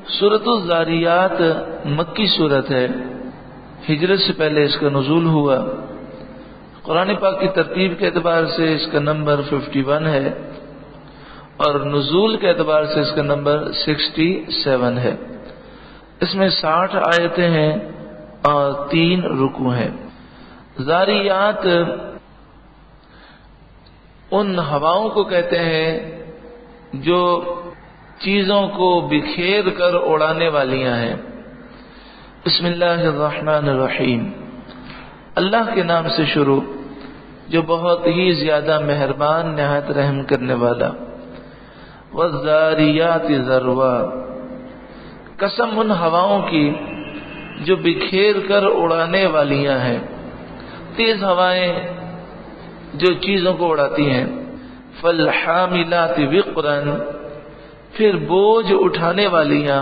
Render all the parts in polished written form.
سورۃ الذاریات مکی صورت ہے، ہجرت سے پہلے اس کا نزول ہوا۔ قرآن پاک کی ترتیب کے اعتبار سے اس کا نمبر 51 ہے اور نزول کے اعتبار سے اس کا نمبر 67 ہے۔ اس میں 60 آیتیں ہیں اور 3 رکوع ہیں۔ ذاریات ان ہواؤں کو کہتے ہیں جو چیزوں کو بکھیر کر اڑانے والیاں ہیں۔ بسم اللہ الرحمن الرحیم، اللہ کے نام سے شروع جو بہت ہی زیادہ مہربان نہایت رحم کرنے والا۔ والذاریات ذروا، قسم ان ہواؤں کی جو بکھیر کر اڑانے والیاں ہیں، تیز ہوائیں جو چیزوں کو اڑاتی ہیں۔ فالحاملات وقرا، پھر بوجھ اٹھانے والیاں،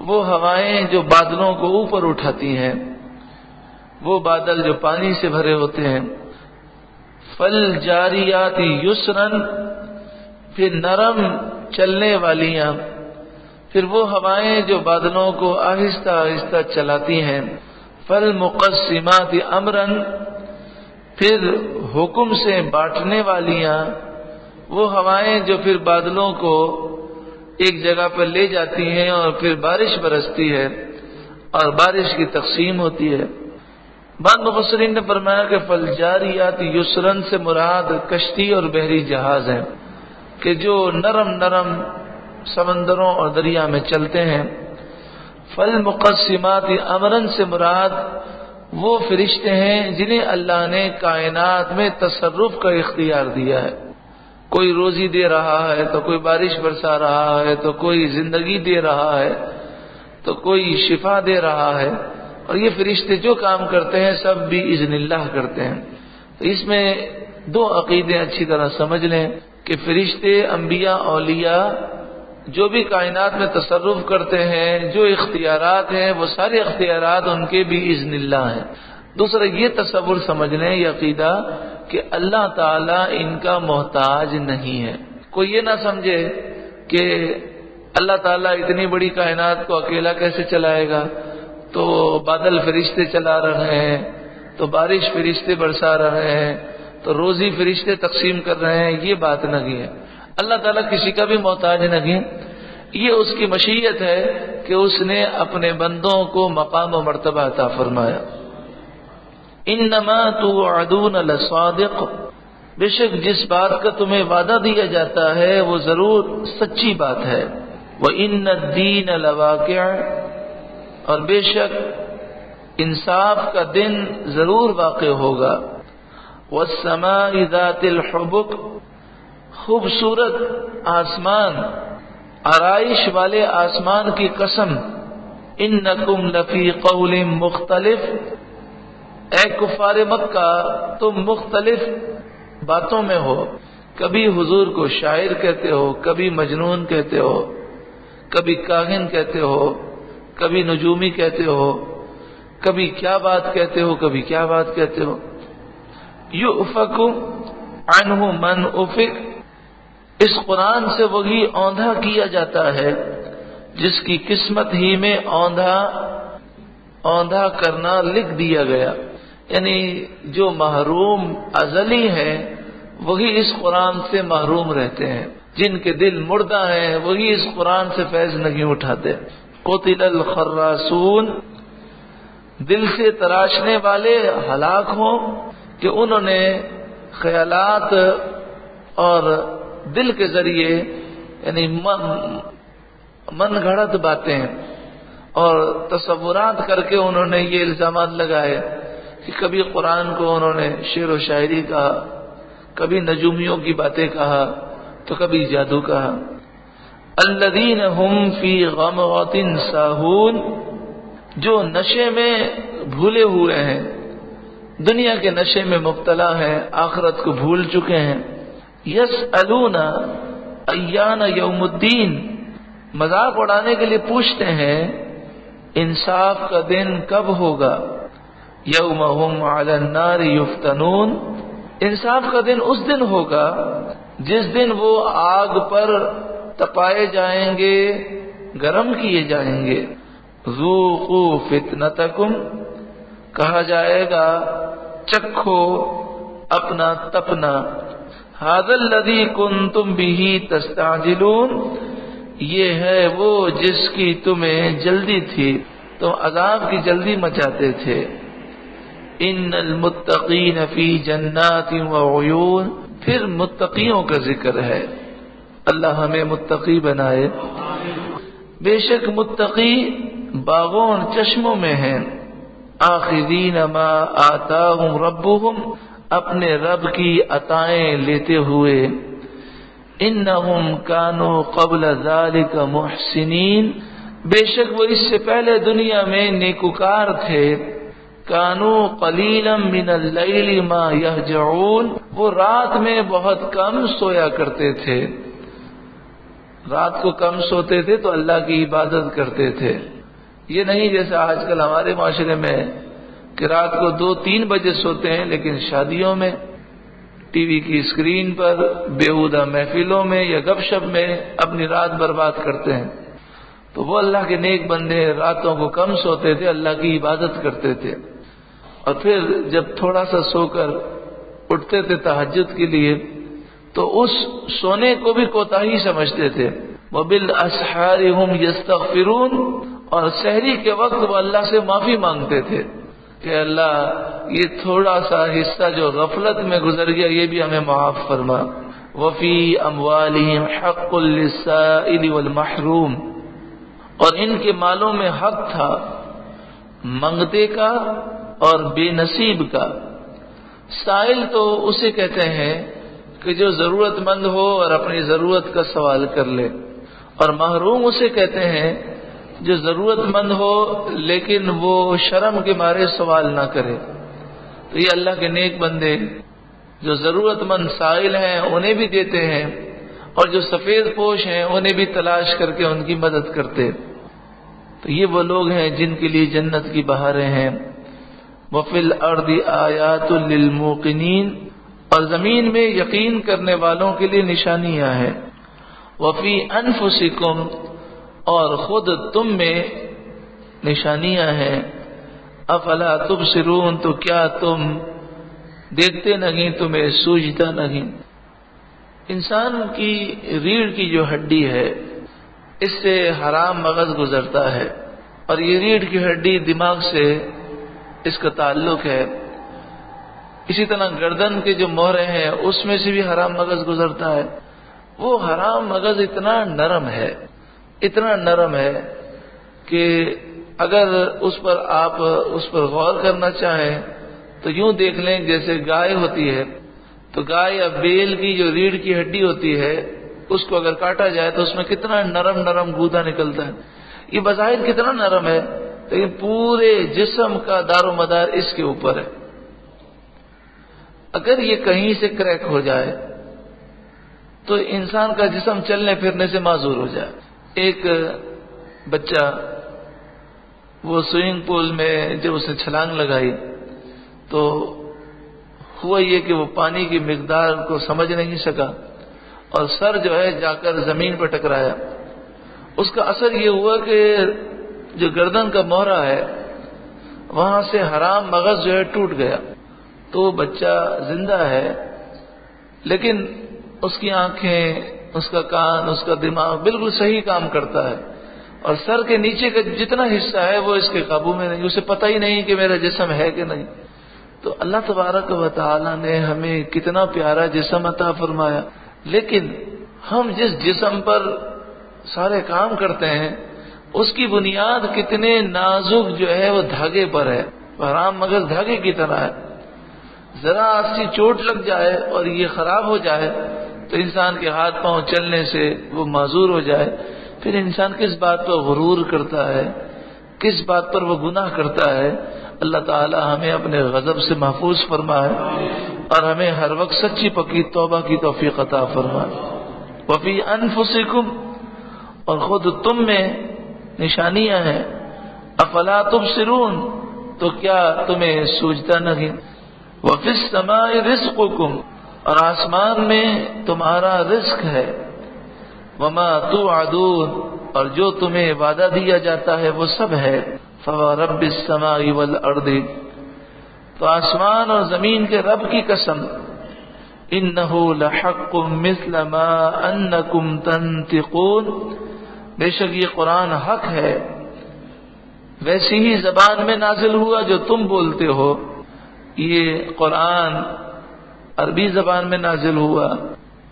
وہ ہوائیں جو بادلوں کو اوپر اٹھاتی ہیں، وہ بادل جو پانی سے بھرے ہوتے ہیں۔ فالجاریات یسرا، پھر نرم چلنے والیاں، پھر وہ ہوائیں جو بادلوں کو آہستہ آہستہ چلاتی ہیں۔ فالمقسمات امرا، پھر حکم سے بانٹنے والیاں، وہ ہوائیں جو پھر بادلوں کو ایک جگہ پر لے جاتی ہیں اور پھر بارش برستی ہے اور بارش کی تقسیم ہوتی ہے۔ بعض مفسرین نے فرمایا کہ فالجاریات یسرن سے مراد کشتی اور بحری جہاز ہیں کہ جو نرم نرم سمندروں اور دریا میں چلتے ہیں۔ فالمقسمات امرن سے مراد وہ فرشتے ہیں جنہیں اللہ نے کائنات میں تصرف کا اختیار دیا ہے۔ کوئی روزی دے رہا ہے تو کوئی بارش برسا رہا ہے، تو کوئی زندگی دے رہا ہے، تو کوئی شفا دے رہا ہے، اور یہ فرشتے جو کام کرتے ہیں سب بھی اذن اللہ کرتے ہیں۔ تو اس میں 2 عقیدے اچھی طرح سمجھ لیں کہ فرشتے، انبیاء، اولیاء جو بھی کائنات میں تصرف کرتے ہیں، جو اختیارات ہیں، وہ سارے اختیارات ان کے بھی اذن اللہ ہیں۔ دوسرا یہ تصور سمجھ لیں، یہ عقیدہ کہ اللہ تعالیٰ ان کا محتاج نہیں ہے۔ کوئی یہ نہ سمجھے کہ اللہ تعالیٰ اتنی بڑی کائنات کو اکیلا کیسے چلائے گا، تو بادل فرشتے چلا رہے ہیں، تو بارش فرشتے برسا رہے ہیں، تو روزی فرشتے تقسیم کر رہے ہیں، یہ بات نہیں ہے۔ اللہ تعالیٰ کسی کا بھی محتاج نہیں، یہ اس کی مشیت ہے کہ اس نے اپنے بندوں کو مقام و مرتبہ عطا فرمایا۔ انما توعدون لصادق، بے شک جس بات کا تمہیں وعدہ دیا جاتا ہے وہ ضرور سچی بات ہے۔ وَإِنَّ الدِّينَ لَوَاقِعٌ، اور بے شک انصاف کا دن ضرور واقع ہوگا۔ وَالسَّمَاءِ ذَاتِ الْحُبُكِ، خوبصورت آسمان، آرائش والے آسمان کی قسم۔ انکم لفی قول مختلف، اے کفار مکہ تم مختلف باتوں میں ہو، کبھی حضور کو شاعر کہتے ہو، کبھی مجنون کہتے ہو، کبھی کاہن کہتے ہو، کبھی نجومی کہتے ہو، کبھی کیا بات کہتے ہو، کبھی کیا بات کہتے ہو۔ یؤفک عنہ من افک، اس قرآن سے وہی اوندھا کیا جاتا ہے جس کی قسمت ہی میں اوندھا کرنا لکھ دیا گیا، یعنی جو محروم ازلی ہیں وہی اس قرآن سے محروم رہتے ہیں، جن کے دل مردہ ہیں وہی اس قرآن سے فیض نہیں اٹھاتے۔ قتل الخراسون، دل سے تراشنے والے ہلاک ہوں کہ انہوں نے خیالات اور دل کے ذریعے یعنی من گھڑت باتیں اور تصورات کر کے انہوں نے یہ الزامات لگائے کہ کبھی قرآن کو انہوں نے شعر و شاعری کہا، کبھی نجومیوں کی باتیں کہا، تو کبھی جادو کہا۔ الذین هم فی غمرۃ ساہون، جو نشے میں بھولے ہوئے ہیں، دنیا کے نشے میں مبتلا ہیں، آخرت کو بھول چکے ہیں۔ یسألون ایان یوم الدین، مذاق اڑانے کے لیے پوچھتے ہیں انصاف کا دن کب ہوگا۔ یوم هم علی النار یفتنون، انصاف کا دن اس دن ہوگا جس دن وہ آگ پر تپائے جائیں گے گرم کیے جائیں گے. ذوقوا فتنتکم، کہا جائے گا چکھو اپنا تپنا. ھذا الذی کنتم بہ تستعجلون، یہ ہے وہ جس کی تمہیں جلدی تھی، تم عذاب کی جلدی مچاتے تھے. ان المتقین فی جنات وعیون، پھر متقیوں کا ذکر ہے. اللہ ہمیں متقی بنائے. بے شک متقی باغوں اور چشموں میں ہیں. آخذین ما آتاہم ربہم، اپنے رب کی عطائیں لیتے ہوئے. انہم کانوا قبل ذالک محسنین، بے شک وہ اس سے پہلے دنیا میں نیکوکار تھے. کانوا قلیلا من اللیل ما یہجعون، وہ رات میں بہت کم سویا کرتے تھے. رات کو کم سوتے تھے تو اللہ کی عبادت کرتے تھے. یہ نہیں جیسے آج کل ہمارے معاشرے میں کہ رات کو 2-3 بجے سوتے ہیں، لیکن شادیوں میں، ٹی وی کی اسکرین پر، بیہودہ محفلوں میں یا گپ شپ میں اپنی رات برباد کرتے ہیں. تو وہ اللہ کے نیک بندے راتوں کو کم سوتے تھے، اللہ کی عبادت کرتے تھے، اور پھر جب تھوڑا سا سو کر اٹھتے تھے تہجد کے لیے تو اس سونے کو بھی کوتاہی سمجھتے تھے. وبالاسحار هم یستغفرون، اور سحری کے وقت وہ اللہ سے معافی مانگتے تھے کہ اللہ یہ تھوڑا سا حصہ جو غفلت میں گزر گیا یہ بھی ہمیں معاف فرما. وفی اموالہم حق للسائل والمحروم، اور ان کے مالوں میں حق تھا منگتے کا اور بے نصیب کا. سائل تو اسے کہتے ہیں کہ جو ضرورت مند ہو اور اپنی ضرورت کا سوال کر لے، اور محروم اسے کہتے ہیں جو ضرورت مند ہو لیکن وہ شرم کے مارے سوال نہ کرے. تو یہ اللہ کے نیک بندے جو ضرورت مند سائل ہیں انہیں بھی دیتے ہیں، اور جو سفید پوش ہیں انہیں بھی تلاش کر کے ان کی مدد کرتے. تو یہ وہ لوگ ہیں جن کے لیے جنت کی بہاریں ہیں. وفی الارض آیات للموقنین، اور زمین میں یقین کرنے والوں کے لیے نشانیاں ہیں. وفی انفسکم، اور خود تم میں نشانیاں ہیں. افلا تبصرون، تو کیا تم دیکھتے نہیں، تمہیں سوجھتا نہیں. انسان کی ریڑھ کی جو ہڈی ہے اس سے حرام مغز گزرتا ہے، اور یہ ریڑھ کی ہڈی دماغ سے اس کا تعلق ہے. اسی طرح گردن کے جو مہرے ہیں اس میں سے بھی حرام مغز گزرتا ہے. وہ حرام مغز اتنا نرم ہے کہ اگر آپ اس پر غور کرنا چاہیں تو یوں دیکھ لیں جیسے گائے ہوتی ہے، تو گائے یا بیل کی جو ریڑھ کی ہڈی ہوتی ہے اس کو اگر کاٹا جائے تو اس میں کتنا نرم گودا نکلتا ہے. یہ بظاہر کتنا نرم ہے، لیکن پورے جسم کا دار و مدار اس کے اوپر ہے. اگر یہ کہیں سے کریک ہو جائے تو انسان کا جسم چلنے پھرنے سے معذور ہو جائے. ایک بچہ وہ سوئمنگ پول میں جب اس نے چھلانگ لگائی تو ہوا یہ کہ وہ پانی کی مقدار کو سمجھ نہیں سکا اور سر جو ہے جا کر زمین پر ٹکرایا. اس کا اثر یہ ہوا کہ جو گردن کا مہرا ہے وہاں سے حرام مغز جو ہے ٹوٹ گیا. تو وہ بچہ زندہ ہے لیکن اس کی آنکھیں، اس کا کان، اس کا دماغ بالکل صحیح کام کرتا ہے، اور سر کے نیچے کا جتنا حصہ ہے وہ اس کے قابو میں نہیں، اسے پتہ ہی نہیں کہ میرا جسم ہے کہ نہیں. تو اللہ تبارک و تعالی نے ہمیں کتنا پیارا جسم عطا فرمایا، لیکن ہم جس جسم پر سارے کام کرتے ہیں اس کی بنیاد کتنے نازک جو ہے وہ دھاگے پر ہے. حرام مغز دھاگے کی طرح ہے. ذرا سی چوٹ لگ جائے اور یہ خراب ہو جائے تو انسان کے ہاتھ پاؤں چلنے سے وہ معذور ہو جائے. پھر انسان کس بات پر غرور کرتا ہے، کس بات پر وہ گناہ کرتا ہے. اللہ تعالی ہمیں اپنے غضب سے محفوظ فرمائے اور ہمیں ہر وقت سچی پکی توبہ کی توفیق عطا فرمائے. وفی انفسکم، اور خود تم میں نشانیاں ہیں. افلا تبصرون، تو کیا تمہیں سوجھتا نہیں. وفی السماء رزقکم، اور آسمان میں تمہارا رزق ہے. وما توعدون، اور جو تمہیں وعدہ دیا جاتا ہے وہ سب ہے. فورب السماء والارض، تو آسمان اور زمین کے رب کی قسم، انہ لحق مثل ما انکم تنطقون، بے شک یہ قرآن حق ہے، ویسی ہی زبان میں نازل ہوا جو تم بولتے ہو. یہ قرآن عربی زبان میں نازل ہوا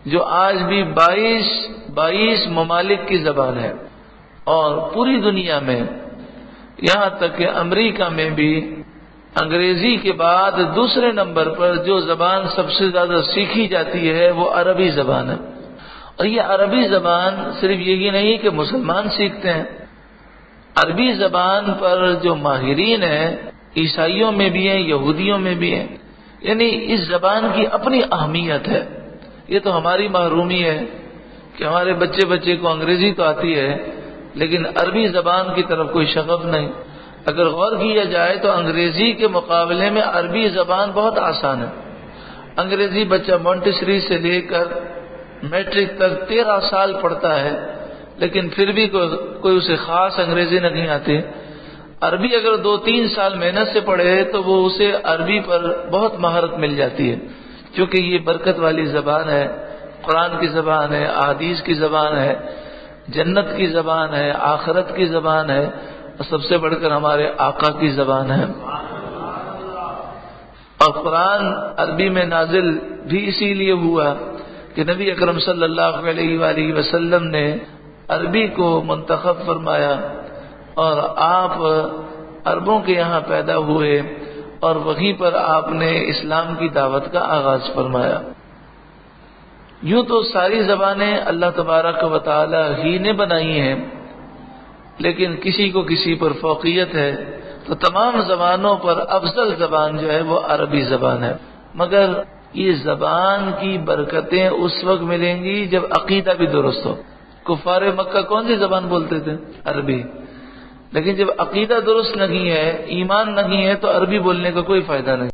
جو آج بھی 22 ممالک کی زبان ہے، اور پوری دنیا میں یہاں تک کہ امریکہ میں بھی انگریزی کے بعد دوسرے نمبر پر جو زبان سب سے زیادہ سیکھی جاتی ہے وہ عربی زبان ہے. اور یہ عربی زبان صرف یہی نہیں کہ مسلمان سیکھتے ہیں، عربی زبان پر جو ماہرین ہیں عیسائیوں میں بھی ہیں، یہودیوں میں بھی ہیں. یعنی اس زبان کی اپنی اہمیت ہے. یہ تو ہماری محرومی ہے کہ ہمارے بچے کو انگریزی تو آتی ہے لیکن عربی زبان کی طرف کوئی شغف نہیں. اگر غور کیا جائے تو انگریزی کے مقابلے میں عربی زبان بہت آسان ہے. انگریزی بچہ مونٹیسری سے لے کر میٹرک تک 13 سال پڑھتا ہے لیکن پھر بھی کوئی اسے خاص انگریزی نہیں آتی. عربی اگر 2-3 سال محنت سے پڑھے تو وہ اسے عربی پر بہت مہارت مل جاتی ہے، کیونکہ یہ برکت والی زبان ہے، قرآن کی زبان ہے، احادیث کی زبان ہے، جنت کی زبان ہے، آخرت کی زبان ہے، اور سب سے بڑھ کر ہمارے آقا کی زبان ہے. اور قرآن عربی میں نازل بھی اسی لیے ہوا کہ نبی اکرم صلی اللہ علیہ وآلہ وسلم نے عربی کو منتخب فرمایا اور آپ عربوں کے یہاں پیدا ہوئے اور وہیں پر آپ نے اسلام کی دعوت کا آغاز فرمایا. یوں تو ساری زبانیں اللہ تبارک و تعالی ہی نے بنائی ہیں، لیکن کسی کو کسی پر فوقیت ہے، تو تمام زبانوں پر افضل زبان جو ہے وہ عربی زبان ہے. مگر یہ زبان کی برکتیں اس وقت ملیں گی جب عقیدہ بھی درست ہو. کفار مکہ کون سی زبان بولتے تھے؟ عربی. لیکن جب عقیدہ درست نہیں ہے، ایمان نہیں ہے، تو عربی بولنے کا کوئی فائدہ نہیں.